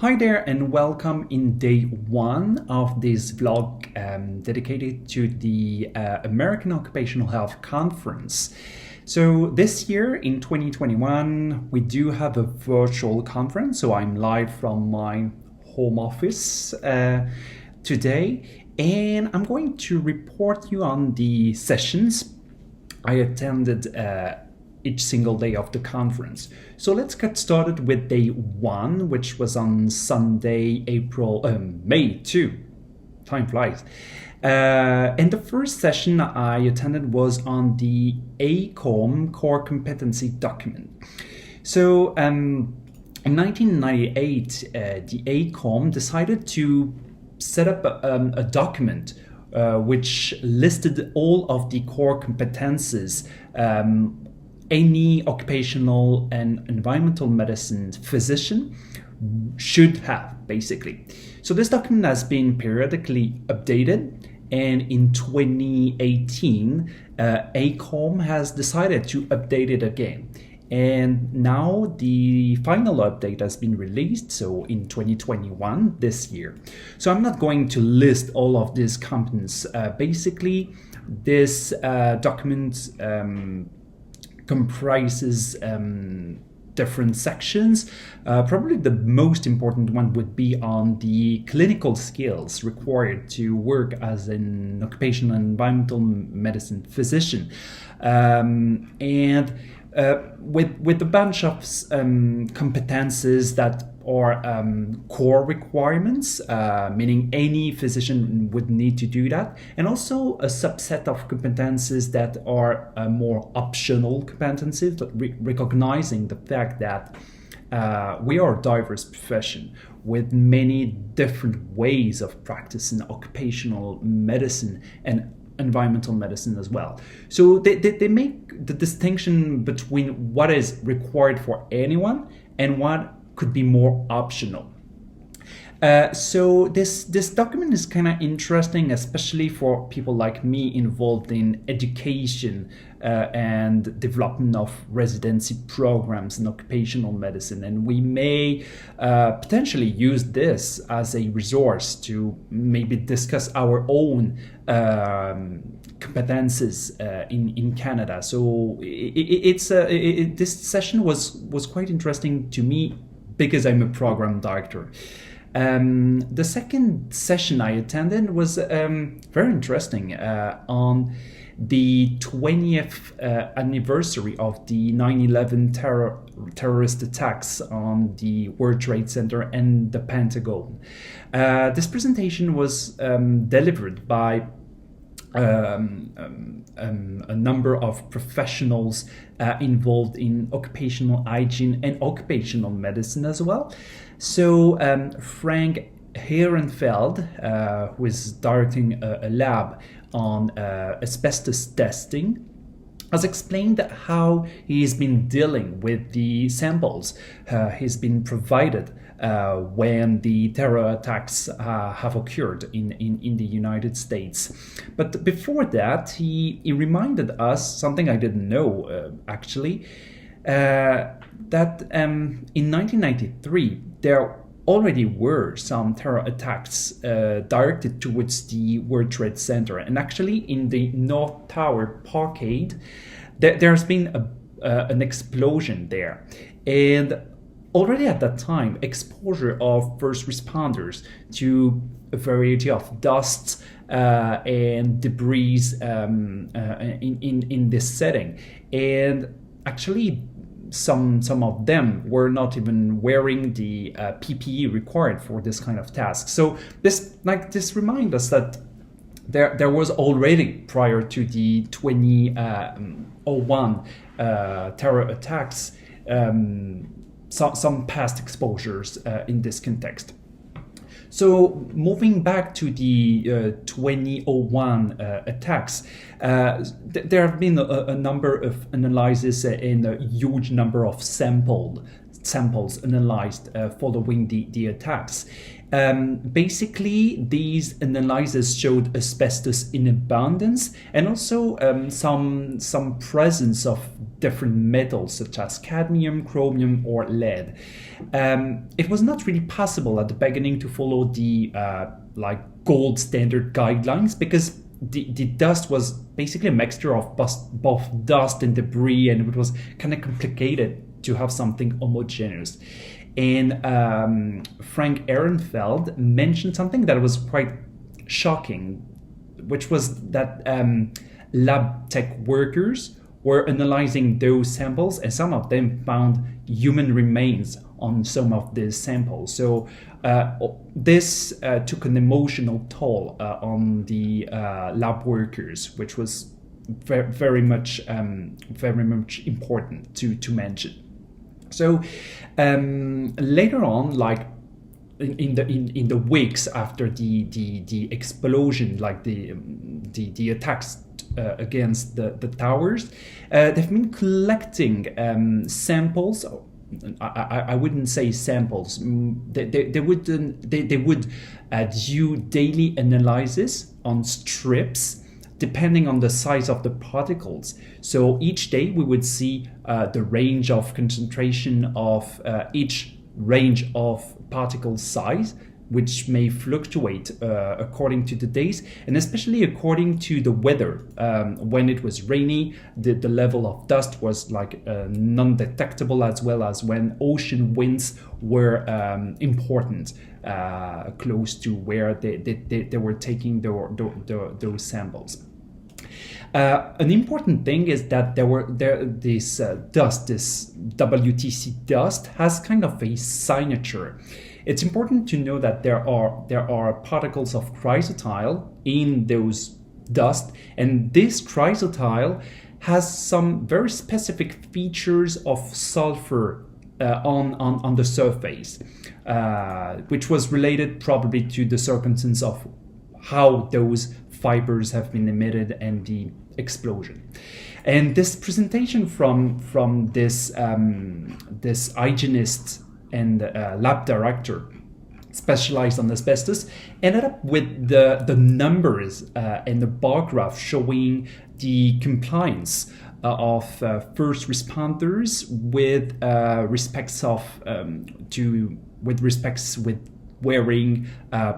Hi there and welcome in day one of this vlog dedicated to the American Occupational Health Conference. So this year in 2021 we do have a virtual conference, so I'm live from my home office today, and I'm going to report you on the sessions I attended each single day of the conference. So let's get started with day one, which was on Sunday, May 2. Time flies. And the first session I attended was on the Acoem core competency document. So in 1998, the Acoem decided to set up a document which listed all of the core competences any occupational and environmental medicine physician should have, basically. So this document has been periodically updated, and in 2018, Acoem has decided to update it again. And now the final update has been released, so in 2021, this year. So I'm not going to list all of these competence. Basically, this document comprises different sections. Probably the most important one would be on the clinical skills required to work as an occupational and environmental medicine physician. With a bunch of competences that are core requirements, meaning any physician would need to do that, and also a subset of competences that are more optional competencies, but recognizing the fact that we are a diverse profession with many different ways of practicing occupational medicine and environmental medicine as well. So they make the distinction between what is required for anyone and what could be more optional. So this document is kind of interesting, especially for people like me involved in education and development of residency programs in occupational medicine, and we may potentially use this as a resource to maybe discuss our own competences in Canada. So this session was quite interesting to me because I'm a program director. The second session I attended was very interesting on the 20th anniversary of the 9/11 terrorist attacks on the World Trade Center and the Pentagon. This presentation was delivered by a number of professionals involved in occupational hygiene and occupational medicine as well. So Frank Ehrenfeld, who is directing a lab on asbestos testing, has explained how he's been dealing with the samples he's been provided when the terror attacks have occurred in the United States. But before that, he reminded us something I didn't know actually, that in 1993 there already were some terror attacks directed towards the World Trade Center, and actually in the North Tower Parkade there's been an explosion there, and already at that time exposure of first responders to a variety of dust and debris in this setting, and actually some of them were not even wearing the PPE required for this kind of task. So this reminds us that there was already, prior to the 2001 terror attacks, some past exposures in this context. So moving back to the 2001 attacks, there have been a number of analyses and a huge number of samples analyzed following the attacks. Basically, these analyses showed asbestos in abundance, and also some presence of different metals such as cadmium, chromium, or lead. It was not really possible at the beginning to follow the gold standard guidelines, because the dust was basically a mixture of both dust and debris, and it was kind of complicated to have something homogeneous. And Frank Ehrenfeld mentioned something that was quite shocking, which was that lab tech workers were analyzing those samples, and some of them found human remains on some of these samples. So this took an emotional toll on the lab workers, which was very much important to mention. So later on, like in the weeks after the explosion, like the attacks against the towers, they've been collecting samples. I wouldn't say samples. They would do daily analysis on strips, depending on the size of the particles. So each day we would see the range of concentration of each range of particle size, which may fluctuate according to the days, and especially according to the weather. When it was rainy, the level of dust was like non-detectable, as well as when ocean winds were important close to where they were taking those samples. An important thing is that this dust, this WTC dust, has kind of a signature. It's important to know that there are particles of chrysotile in those dust, and this chrysotile has some very specific features of sulfur on the surface, which was related probably to the circumstance of how those fibers have been emitted and the explosion. And this presentation from this hygienist and lab director specialized on asbestos ended up with the numbers and the bar graph showing the compliance of first responders with respects with wearing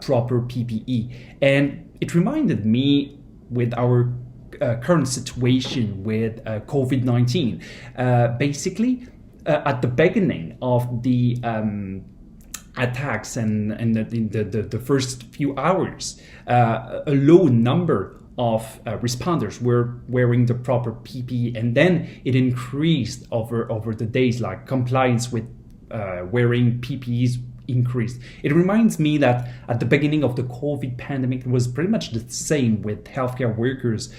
proper PPE. And it reminded me with our current situation with COVID-19. Basically, at the beginning of the attacks and the first few hours, a low number of responders were wearing the proper PPE, and then it increased over the days, like compliance with wearing PPEs increased. It reminds me that at the beginning of the COVID pandemic, it was pretty much the same with healthcare workers,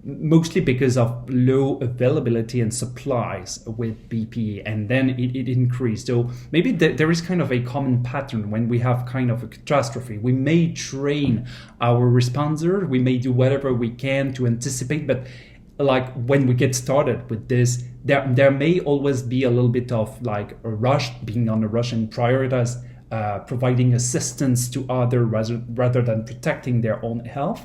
mostly because of low availability and supplies with PPE, and then it increased. So maybe there is kind of a common pattern when we have kind of a catastrophe. We may train our responder, we may do whatever we can to anticipate, but like when we get started with this, there may always be a little bit of like a rush, being on a rush and prioritize providing assistance to others rather than protecting their own health.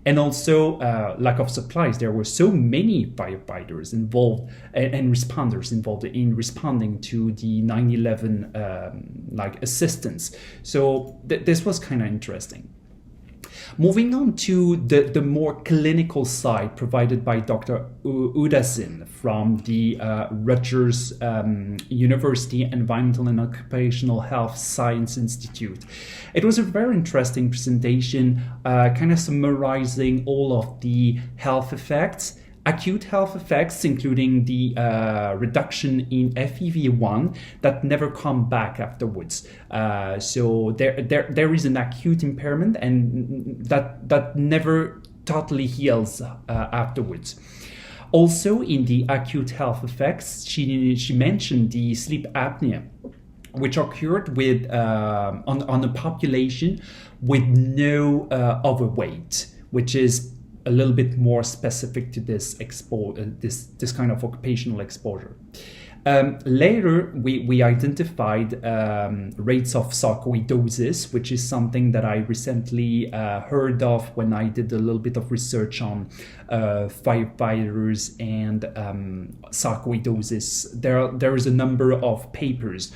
And also lack of supplies. There were so many firefighters involved and responders involved in responding to the 9/11 assistance. So this was kind of interesting. Moving on to the more clinical side provided by Dr. Udasin from the Rutgers University Environmental and Occupational Health Science Institute. It was a very interesting presentation, kind of summarizing all of the health effects, acute health effects, including the reduction in FEV1 that never come back afterwards. So there is an acute impairment, and that never totally heals afterwards. Also, in the acute health effects, she mentioned the sleep apnea, which occurred with on a population with no overweight, which is a little bit more specific to this kind of occupational exposure. Later, we identified rates of sarcoidosis, which is something that I recently heard of when I did a little bit of research on firefighters and sarcoidosis. There is a number of papers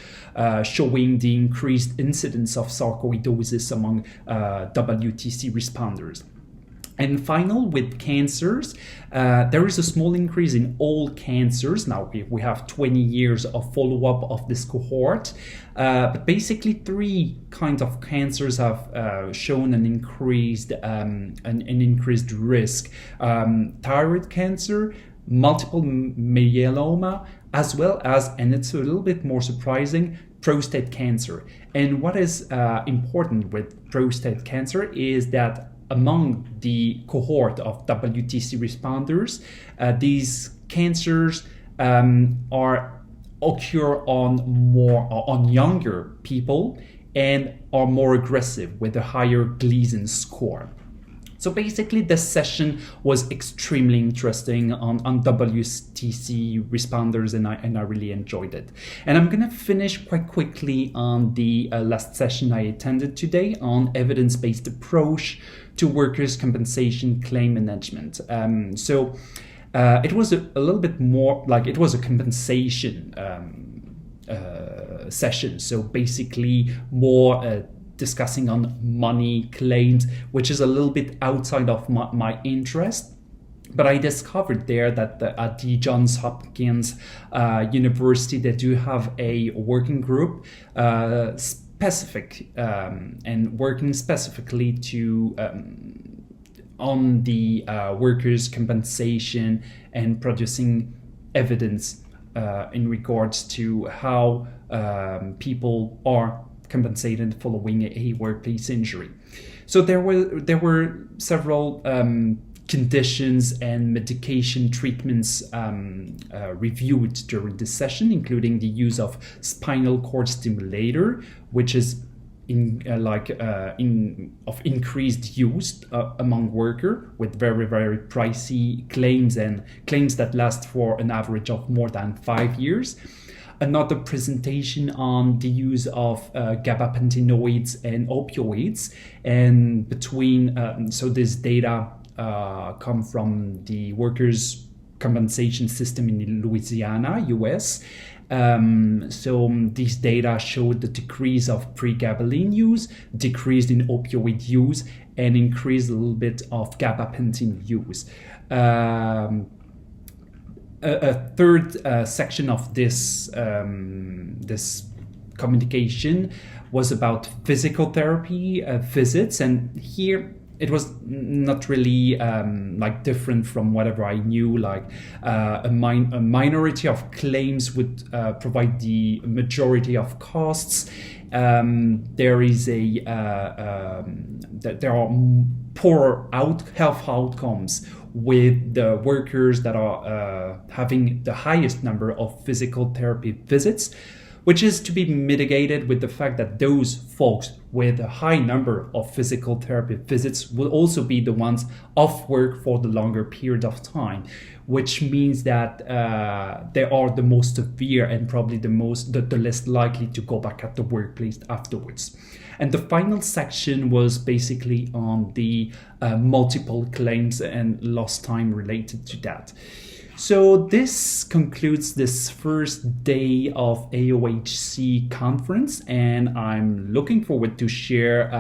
showing the increased incidence of sarcoidosis among WTC responders. And final, with cancers, there is a small increase in all cancers. Now we have 20 years of follow-up of this cohort, but basically 3 kinds of cancers have shown an increased risk: thyroid cancer, multiple myeloma, as well as, and it's a little bit more surprising, prostate cancer. And what is important with prostate cancer is that among the cohort of WTC responders, these cancers occur on younger people and are more aggressive with a higher Gleason score. So basically, this session was extremely interesting on WTC responders, and I really enjoyed it. And I'm gonna finish quite quickly on the last session I attended today on evidence-based approach to workers' compensation claim management. It was a little bit more like it was a compensation session. So basically, more discussing on money claims, which is a little bit outside of my interest. But I discovered there that at the Johns Hopkins University, they do have a working group specific and working specifically to on the workers' compensation and producing evidence in regards to how people are compensated following a workplace injury. So there were several conditions and medication treatments reviewed during this session, including the use of spinal cord stimulator, which is of increased use among workers with very, very pricey claims and claims that last for an average of more than 5 years. Another presentation on the use of gabapentinoids and opioids, and between so this data come from the workers' compensation system in Louisiana, US. So these data showed the decrease of pregabalin use, decrease in opioid use, and increase a little bit of gabapentin use. A third section of this communication was about physical therapy visits, and here it was not really different from whatever I knew. A minority of claims would provide the majority of costs. There are poor health outcomes with the workers that are having the highest number of physical therapy visits, which is to be mitigated with the fact that those folks with a high number of physical therapy visits will also be the ones off work for the longer period of time, which means that they are the most severe and probably the less likely to go back at the workplace afterwards. And the final section was basically on the multiple claims and lost time related to that. So this concludes this first day of Aohc conference, and I'm looking forward to share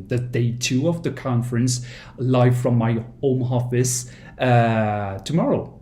the day 2 of the conference live from my home office tomorrow.